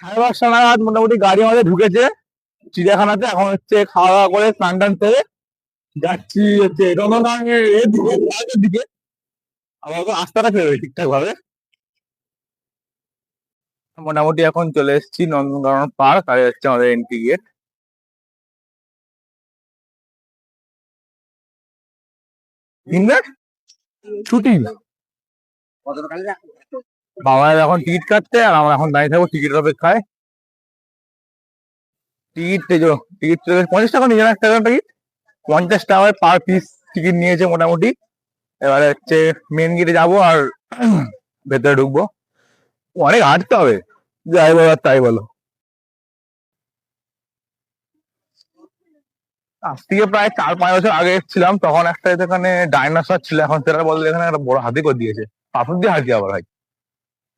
5:30 নাগাদ মোটামুটি গাড়ি আমাদের ঢুকেছে চিড়িয়াখানাতে। এখন হচ্ছে খাওয়া দাওয়া করে স্নান টান করে যাচ্ছি হচ্ছে নন্দনকাননের এর দিকে, পার্কের দিকে। আবার রাস্তাটা ফেরবে ঠিকঠাক ভাবে। মোটামুটি এখন চলে এসেছি নন্দনকানন পার্ক, আর হচ্ছে আমাদের এন্ট্রি গেট। ছুটি বাবা এখন টিকিট কাটতে, আর আমরা এখন দাঁড়িয়ে থাকবো টিকিটের অপেক্ষায়। টিকিট 50 টাকা নিয়ে যান, 1 টাকা টিকিট, 50 টাকায় পার পিস টিকিট নিয়েছে মোটামুটি। এবারে হচ্ছে মেন গেটে যাবো আর ভেতরে ঢুকবো। অনেক হাঁটতে হবে, যাই বলো আর তাই বলো। আজ থেকে প্রায় 4-5 বছর আগে এসেছিলাম, তখন একটা এখানে ডাইনোসর ছিল, এখন সেটার বদলে এখানে একটা বড় হাতি করে দিয়েছে। পাথর দিয়ে হাতি আবার হয়।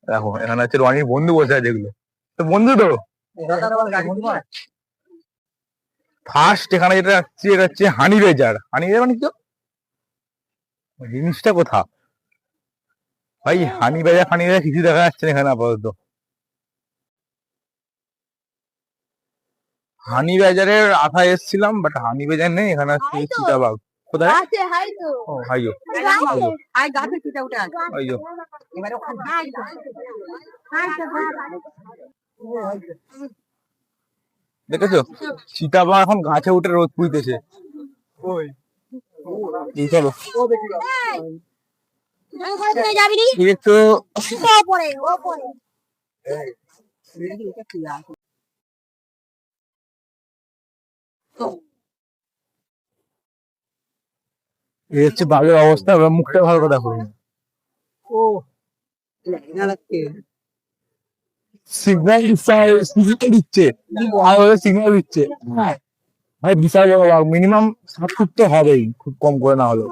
দেখো এখানে হচ্ছে রনির বন্ধু বসে আছে, যেগুলো তো বন্ধু তো ফার্স্ট এখানে যেটা আসছে, এটা হচ্ছে হানি বেজার। হানি বেজার মানে কি জিনিসটা কোথা ভাই? হানি বেজার ফানি বেজার কিছু দেখা যাচ্ছে না এখানে আপাতত। হানি বাজারের আশায় এসেছিলাম, বাট হানি বাজার নেই, এখানে হচ্ছে চিতাবাঘ। কোথায়? ও হাইও, হাইও। দেখেছো চিতাবাঘ এখন গাছে উঠে রোদ পুইতেছে। চলো একটু এই হচ্ছে বাঘের অবস্থা, মুখটা ভালো করে দেখো। সিগন্যাল দিচ্ছে, সিগন্যাল দিচ্ছে ভাই। বিশাল বড় বাঘ, মিনিমাম 7 ফুট তো হবেই, খুব কম করে না হলেও।